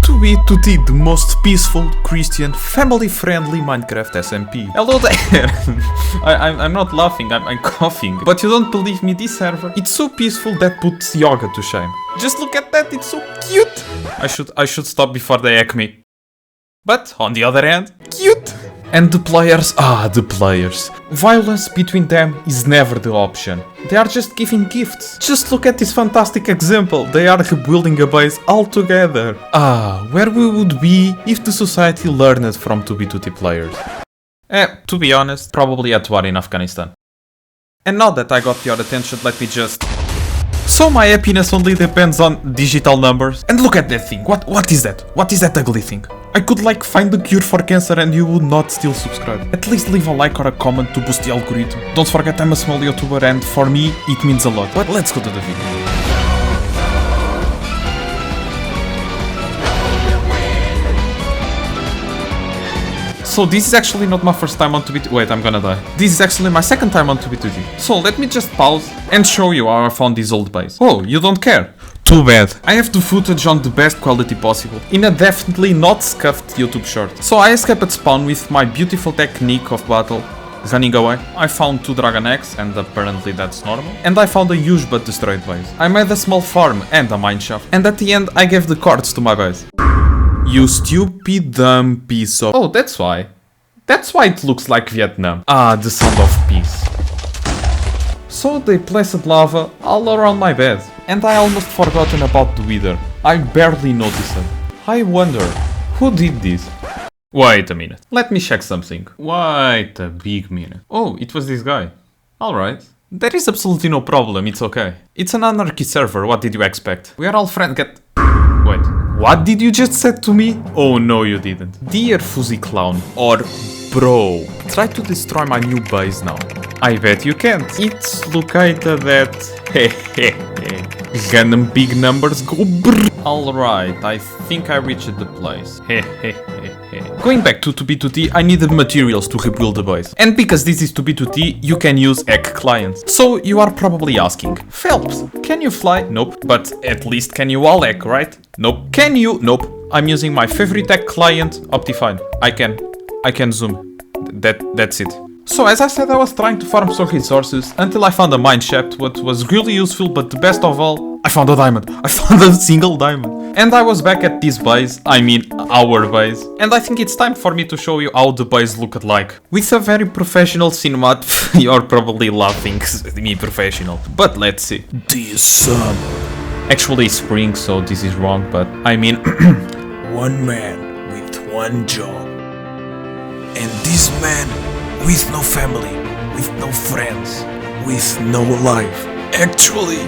2B2T, the most peaceful, Christian, family-friendly Minecraft SMP. Hello there! I'm not laughing, I'm coughing. But you don't believe me, this server, it's so peaceful that puts yoga to shame. Just look at that, it's so cute! I should stop before they hack me. But, on the other hand, cute! And the players. Violence between them is never the option. They are just giving gifts. Just look at this fantastic example. They are rebuilding a base all together. Where we would be if the society learned from 2B2T players. To be honest, probably at war in Afghanistan. And now that I got your attention, let me just... So my happiness only depends on digital numbers. And look at that thing. What is that? What is that ugly thing? I could like find the cure for cancer and you would not still subscribe. At least leave a like or a comment to boost the algorithm. Don't forget I'm a small YouTuber and for me it means a lot. But let's go to the video. So this is actually not my first time on 2B2T. Wait, I'm gonna die. This is actually my second time on 2B2T. So let me just pause and show you how I found this old base. Oh, you don't care? Too bad. I have the footage on the best quality possible, in a definitely not scuffed YouTube short. So I escaped at spawn with my beautiful technique of battle, running away. I found 2 dragon eggs, and apparently that's normal. And I found a huge but destroyed base. I made a small farm and a mine shaft. And at the end I gave the cards to my base. You stupid dumb piece of... Oh, that's why. That's why it looks like Vietnam. The sound of peace. So they placed lava all around my bed. And I almost forgotten about the wither. I barely noticed it. I wonder, who did this? Wait a minute. Let me check something. Wait a big minute. Oh, it was this guy. Alright. There is absolutely no problem, it's okay. It's an anarchy server, what did you expect? We are all friends. Wait. What did you just say to me? Oh no, you didn't. Dear Fuzzy Clown, or bro, try to destroy my new base now. I bet you can't. It's located at... Random big numbers go brrr. Alright, I think I reached the place. Going back to 2B2T, I needed materials to rebuild the base. And because this is 2B2T, you can use egg clients. So you are probably asking, Phelps, can you fly? Nope. But at least can you wall egg, right? Nope. Can you? Nope. I'm using my favorite egg client, Optifine. I can zoom. That's it. So as I said, I was trying to farm some resources until I found a mine shaft, what was really useful, but the best of all, I found a diamond. I found a single diamond. And I was back at this base, I mean our base. And I think it's time for me to show you how the base looked like. With a very professional cinema. You're probably laughing, me professional. But let's see. This sun. Actually it's spring, so this is wrong, but I mean... One man with one job. And this man with no family, with no friends, with no life. Actually,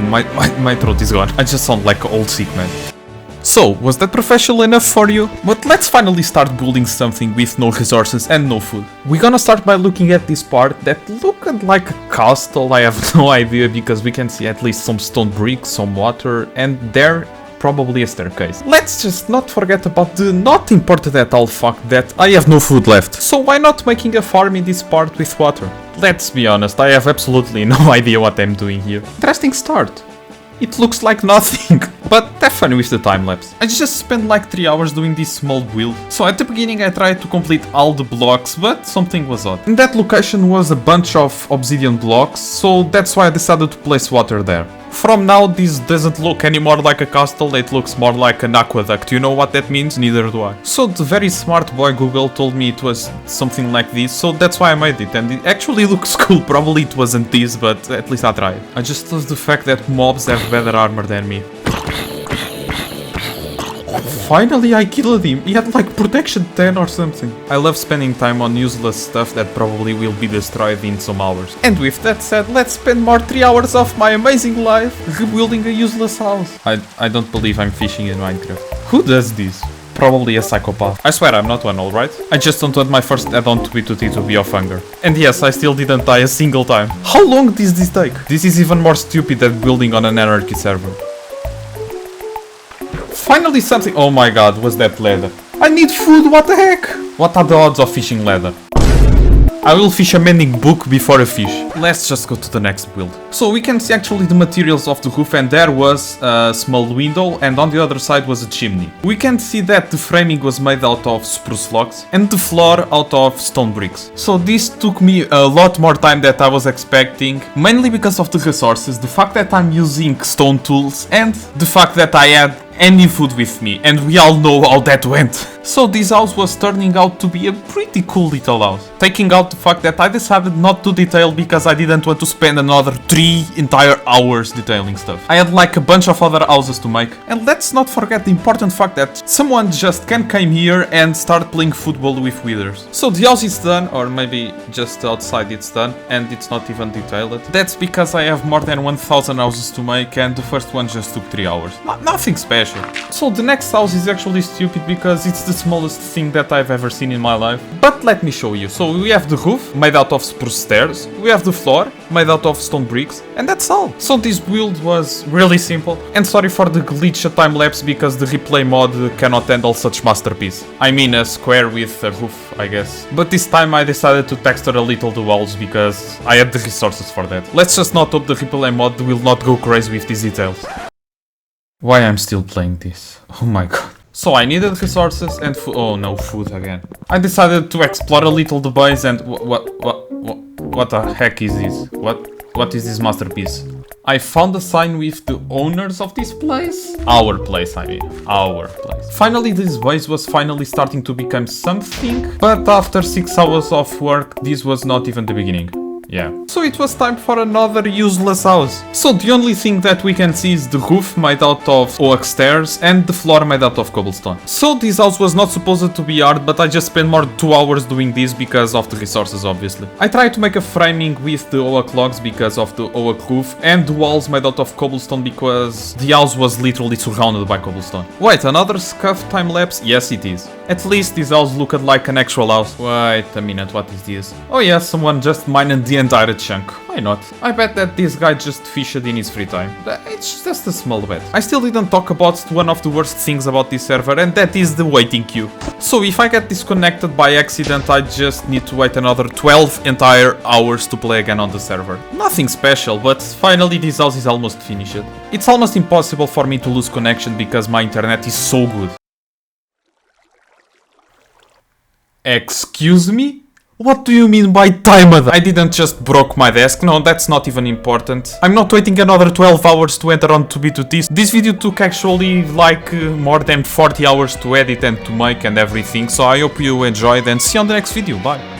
my throat is gone. I just sound like an old sick man. So, was that professional enough for you? But let's finally start building something with no resources and no food. We're gonna start by looking at this part that looked like a castle. I have no idea because we can see at least some stone bricks, some water, and there probably a staircase. Let's just not forget about the not important at all fact that I have no food left. So why not making a farm in this part with water? Let's be honest, I have absolutely no idea what I'm doing here. Interesting start. It looks like nothing, but have fun with the time lapse. I just spent like 3 hours doing this small build. So at the beginning I tried to complete all the blocks, but something was odd. In that location was a bunch of obsidian blocks, so that's why I decided to place water there. From now this doesn't look anymore like a castle, it looks more like an aqueduct. You know what that means? Neither do I. So the very smart boy Google told me it was something like this, so that's why I made it, and it actually looks cool. Probably it wasn't this, but at least I tried. I just love the fact that mobs have better armor than me. Finally I killed him, he had like protection 10 or something. I love spending time on useless stuff that probably will be destroyed in some hours. And with that said, let's spend more 3 hours of my amazing life rebuilding a useless house. I don't believe I'm fishing in Minecraft. Who does this? Probably a psychopath. I swear I'm not one, alright? I just don't want my first add-on 2B2T to be off hunger. And yes, I still didn't die a single time. How long does this take? This is even more stupid than building on an anarchy server. Finally something. Oh my god, was that leather? I need food, what the heck? What are the odds of fishing leather? I will fish a mending book before a fish. Let's just go to the next build. So we can see actually the materials of the roof, and there was a small window, and on the other side was a chimney. We can see that the framing was made out of spruce logs and the floor out of stone bricks. So this took me a lot more time than I was expecting, mainly because of the resources, the fact that I'm using stone tools, and the fact that I had any food with me, and we all know how that went. So this house was turning out to be a pretty cool little house. Taking out the fact that I decided not to detail because I didn't want to spend another 3 entire hours detailing stuff. I had like a bunch of other houses to make. And let's not forget the important fact that someone just can come here and start playing football with withers. So the house is done, or maybe just outside it's done, and it's not even detailed. That's because I have more than 1000 houses to make, and the first one just took 3 hours. Nothing special. So the next house is actually stupid because it's the smallest thing that I've ever seen in my life. But let me show you. So we have the roof made out of spruce stairs, we have the floor made out of stone bricks, and that's all. So this build was really simple, and sorry for the glitch at time lapse because the replay mod cannot handle such masterpiece. I mean a square with a roof, I guess. But this time I decided to texture a little the walls because I had the resources for that. Let's just not hope the replay mod will not go crazy with these details. Why I'm still playing this? Oh my god. So I needed resources and oh no, food again. I decided to explore a little the base and what the heck is this? What is this masterpiece? I found a sign with the owners of this place. Our place, I mean. Our place. Finally, this base was finally starting to become something. But after 6 hours of work, this was not even the beginning. Yeah. So it was time for another useless house. So the only thing that we can see is the roof made out of oak stairs and the floor made out of cobblestone. So this house was not supposed to be hard, but I just spent more than 2 hours doing this because of the resources, obviously. I tried to make a framing with the oak logs because of the oak roof, and the walls made out of cobblestone because the house was literally surrounded by cobblestone. Wait, another scuffed time lapse? Yes, it is. At least this house looked like an actual house. Wait a minute, what is this? Oh yeah, someone just mined the entire chunk. Why not? I bet that this guy just fished in his free time. It's just a small bet. I still didn't talk about one of the worst things about this server, and that is the waiting queue. So if I get disconnected by accident, I just need to wait another 12 entire hours to play again on the server. Nothing special, but finally this house is almost finished. It's almost impossible for me to lose connection because my internet is so good. Excuse me? What do you mean by timed? I didn't just broke my desk, no, that's not even important. I'm not waiting another 12 hours to enter on 2B2T. This video took actually like more than 40 hours to edit and to make and everything, so I hope you enjoyed and see you on the next video, bye.